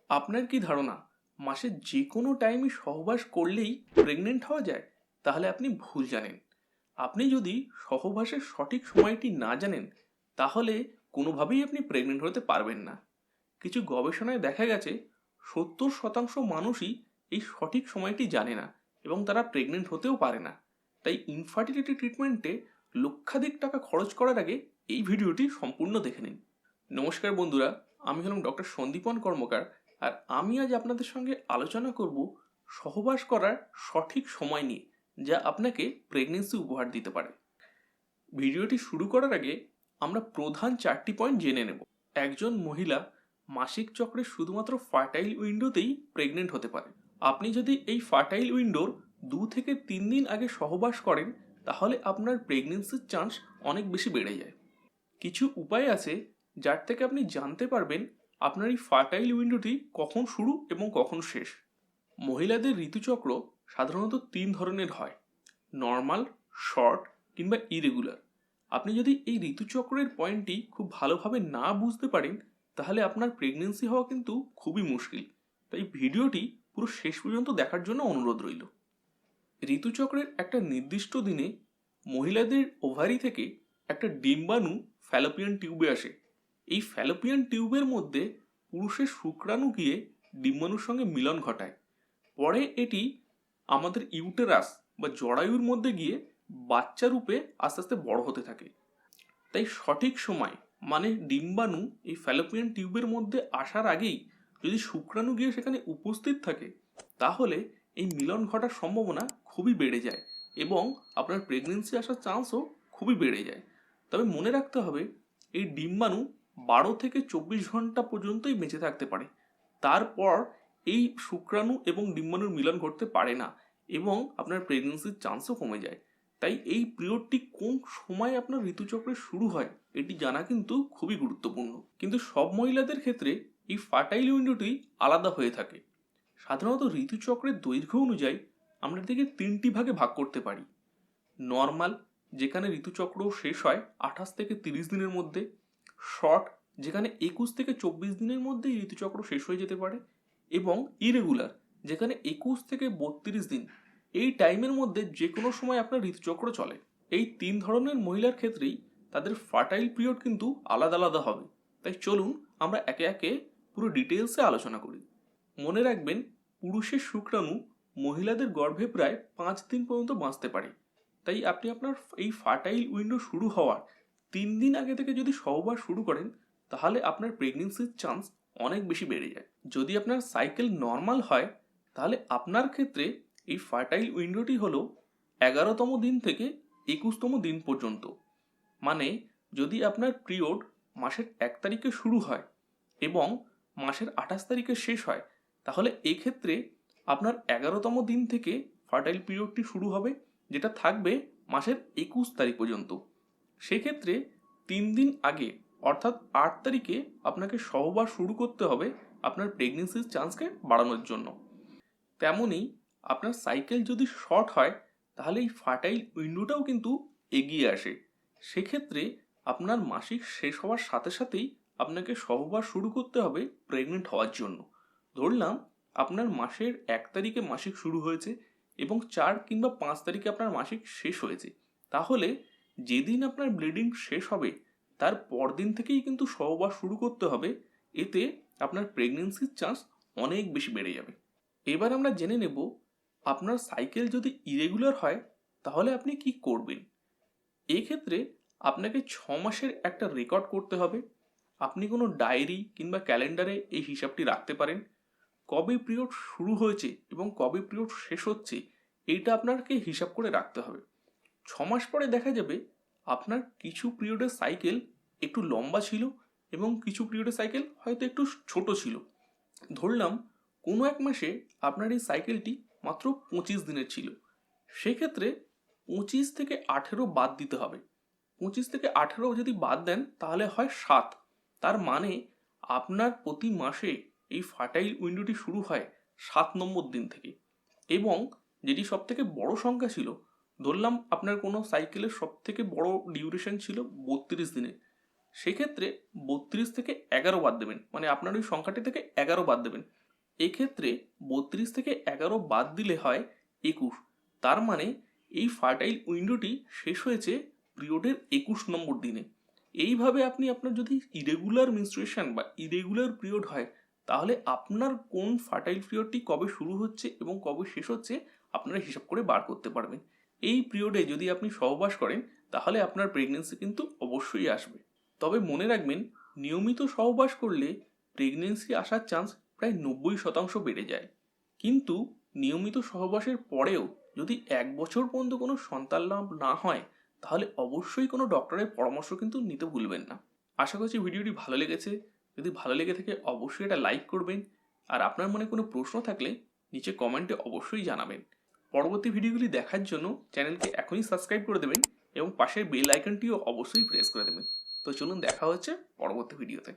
আপনার কি ধারণা মাসের যে কোনো টাইমে সহবাস করলেই প্রেগনেন্ট হওয়া যায়? তাহলে আপনি ভুল জানেন। আপনি যদি সহবাসের সঠিক সময়টি না জানেন, তাহলে কোনোভাবেই আপনি প্রেগনেন্ট হতে পারবেন না। কিছু গবেষণায় দেখা গেছে 70% মানুষই এই সঠিক সময়টি জানে না এবং তারা প্রেগনেন্ট হতেও পারে না। তাই ইনফার্টিলিটি ট্রিটমেন্টে লক্ষাধিক টাকা খরচ করার আগে এই ভিডিওটি সম্পূর্ণ দেখে নিন। নমস্কার বন্ধুরা, আমি হলাম ডক্টর সন্দীপন কর্মকার। আর আমি আজ আপনাদের সঙ্গে আলোচনা করব সহবাস করার সঠিক সময় নিয়ে, যা আপনাকে প্রেগনেন্সি উপহার দিতে পারে। ভিডিওটি শুরু করার আগে আমরা প্রধান 4টি পয়েন্ট জেনে নেব। একজন মহিলা মাসিক চক্রে শুধুমাত্র ফার্টাইল উইন্ডোতেই প্রেগনেন্ট হতে পারে। আপনি যদি এই ফার্টাইল উইন্ডোর 2 থেকে 3 দিন আগে সহবাস করেন, তাহলে আপনার প্রেগনেন্সির চান্স অনেক বেশি বেড়ে যায়। কিছু উপায় আছে যার থেকে আপনি জানতে পারবেন আপনার এই ফার্টাইল উইন্ডোটি কখন শুরু এবং কখন শেষ। মহিলাদের ঋতুচক্র সাধারণত 3 ধরনের হয়: নর্মাল, শর্ট কিংবা ইরেগুলার। আপনি যদি এই ঋতুচক্রের পয়েন্টটি খুব ভালোভাবে না বুঝতে পারেন, তাহলে আপনার প্রেগনেন্সি হওয়া কিন্তু খুবই মুশকিল। তাই ভিডিওটি পুরো শেষ পর্যন্ত দেখার জন্য অনুরোধ রইল। ঋতুচক্রের একটা নির্দিষ্ট দিনে মহিলাদের ওভারি থেকে একটা ডিম্বাণু ফ্যালোপিয়ান টিউবে আসে। এই ফ্যালোপিয়ান টিউবের মধ্যে পুরুষের শুক্রাণু গিয়ে ডিম্বাণুর সঙ্গে মিলন ঘটায়। পরে এটি আমাদের ইউটেরাস বা জরায়ুর মধ্যে গিয়ে বাচ্চা রূপে আস্তে আস্তে বড় হতে থাকে। তাই সঠিক সময়, মানে ডিম্বাণু এই ফ্যালোপিয়ান টিউবের মধ্যে আসার আগেই যদি শুক্রাণু গিয়ে সেখানে উপস্থিত থাকে, তাহলে এই মিলন ঘটার সম্ভাবনা খুবই বেড়ে যায় এবং আপনার প্রেগনেন্সি আসার চান্সও খুবই বেড়ে যায়। তবে মনে রাখতে হবে, এই ডিম্বাণু 12 থেকে 24 ঘন্টা পর্যন্তই বেঁচে থাকতে পারে। তারপর এই শুক্রাণু এবং ডিম্বাণুর মিলন ঘটতে পারে না এবং আপনার প্রেগনেন্সির চান্সও কমে যায়। তাই এই পিরিয়ডটি কোন সময় আপনার ঋতুচক্রে শুরু হয় এটি জানা কিন্তু খুবই গুরুত্বপূর্ণ। কিন্তু সব মহিলাদের ক্ষেত্রে এই ফার্টাইল উইন্ডোটি আলাদা হয়ে থাকে। সাধারণত ঋতুচক্রের দৈর্ঘ্য অনুযায়ী আমরা এটিকে 3টি ভাগে ভাগ করতে পারি: নর্মাল, যেখানে ঋতুচক্র শেষ হয় 28 থেকে 30 দিনের মধ্যে; শর্ট, যেখানে 21 থেকে 24 দিনের মধ্যেই ঋতুচক্র শেষ হয়ে যেতে পারে; এবং ইরেগুলার, যেখানে 21 থেকে 32 দিন, এই টাইমের মধ্যে যে কোনো সময় আপনার ঋতুচক্র চলে। এই 3 ধরনের মহিলার ক্ষেত্রেই তাদের ফার্টাইল পিরিয়ড কিন্তু আলাদা আলাদা হবে। তাই চলুন আমরা একে একে পুরো ডিটেলসে আলোচনা করি। মনে রাখবেন, পুরুষের শুক্রাণু মহিলাদের গর্ভে প্রায় 5 দিন পর্যন্ত বাঁচতে পারে। তাই আপনি আপনার এই ফার্টাইল উইন্ডো শুরু হওয়ার 3 দিন আগে থেকে যদি সহবাস শুরু করেন, তাহলে আপনার প্রেগনেন্সির চান্স অনেক বেশি বেড়ে যায়। যদি আপনার সাইকেল নর্মাল হয়, তাহলে আপনার ক্ষেত্রে এই ফার্টাইল উইন্ডোটি হলো 11তম দিন থেকে 21তম দিন পর্যন্ত। মানে যদি আপনার পিরিয়ড মাসের 1 তারিখে শুরু হয় এবং মাসের 28 তারিখে শেষ হয়, তাহলে এক্ষেত্রে আপনার 11তম দিন থেকে ফার্টাইল পিরিয়ডটি শুরু হবে, যেটা থাকবে মাসের 21 তারিখ পর্যন্ত। সেক্ষেত্রে 3 দিন আগে অর্থাৎ 8 তারিখে আপনাকে সহবাস শুরু করতে হবে আপনার প্রেগনেন্সির চান্সকে বাড়ানোর জন্য। তেমনই আপনার সাইকেল যদি শর্ট হয়, তাহলে এই ফার্টাইল উইন্ডোটাও কিন্তু এগিয়ে আসে। সেক্ষেত্রে আপনার মাসিক শেষ হওয়ার সাথে সাথেই আপনাকে সহবাস শুরু করতে হবে প্রেগনেন্ট হওয়ার জন্য। ধরলাম আপনার মাসের 1 তারিখে মাসিক শুরু হয়েছে এবং 4 কিংবা 5 তারিখে আপনার মাসিক শেষ হয়েছে, তাহলে যেদিন আপনার ব্লিডিং শেষ হবে তার পরদিন থেকেই কিন্তু সহবাস শুরু করতে হবে। এতে আপনার প্রেগনেন্সির চান্স অনেক বেশি বেড়ে যাবে। এবার আমরা জেনে নেব, আপনার সাইকেল যদি ইরেগুলার হয় তাহলে আপনি কি করবেন। এক্ষেত্রে আপনাকে 6 মাসের একটা রেকর্ড করতে হবে। আপনি কোনো ডায়েরি কিংবা ক্যালেন্ডারে এই হিসাবটি রাখতে পারেন। কবে পিরিয়ড শুরু হয়েছে এবং কবে পিরিয়ড শেষ হচ্ছে, এইটা আপনাকে হিসাব করে রাখতে হবে। 6 মাস পরে দেখা যাবে আপনার কিছু পিরিয়ডের সাইকেল একটু লম্বা ছিল এবং কিছু পিরিয়ডের সাইকেল হয়তো একটু ছোট ছিল। ধরলাম কোনো এক মাসে আপনার এই সাইকেলটি মাত্র 25 দিনের ছিল। সেক্ষেত্রে 25 থেকে 18 বাদ দিতে হবে। 25 থেকে 18 যদি বাদ দেন তাহলে হয় 7। তার মানে আপনার প্রতি মাসে এই ফার্টাইল উইন্ডোটি শুরু হয় 7 নম্বর দিন থেকে। এবং যেটি সব থেকে বড় সংখ্যা ছিল, ধরলাম আপনার কোনো সাইকেলের সব থেকে বড় ডিউরেশন ছিল 32 দিনের, সেক্ষেত্রে 32 থেকে 11 বাদ দেবেন, মানে আপনার ওই সংখ্যাটি থেকে 11 বাদ দেবেন। এক্ষেত্রে 32 থেকে 11 বাদ দিলে হয় 21। তার মানে এই ফার্টাইল উইন্ডোটি শেষ হয়েছে পিরিয়ডের 21 নম্বর দিনে। এইভাবে আপনি আপনার যদি ইরেগুলার মেনস্ট্রুয়েশন বা ইরেগুলার পিরিয়ড হয়, তাহলে আপনার কোন ফার্টাইল পিরিয়ডটি কবে শুরু হচ্ছে এবং কবে শেষ হচ্ছে আপনারা হিসাব করে বার করতে পারবেন। এই পিরিয়ডে যদি আপনি সহবাস করেন তাহলে আপনার প্রেগনেন্সি কিন্তু অবশ্যই আসবে। তবে মনে রাখবেন, নিয়মিত সহবাস করলে প্রেগনেন্সি আসার চান্স প্রায় 90% বেড়ে যায়। কিন্তু নিয়মিত সহবাসের পরেও যদি 1 বছর পর্যন্ত কোনো সন্তান লাভ না হয়, তাহলে অবশ্যই কোনো ডক্টরের পরামর্শ কিন্তু নিতে ভুলবেন না। আশা করছি ভিডিওটি ভালো লেগেছে। যদি ভালো লেগে থাকে অবশ্যই এটা লাইক করবেন, আর আপনার মনে কোনো প্রশ্ন থাকলে নিচে কমেন্টে অবশ্যই জানাবেন। পরবর্তী ভিডিওগুলি দেখার জন্য চ্যানেলকে এখনই সাবস্ক্রাইব করে দেবেন এবং পাশের বেল আইকনটিও অবশ্যই প্রেস করে দেবেন। তো চলুন, দেখা হচ্ছে পরবর্তী ভিডিওতে।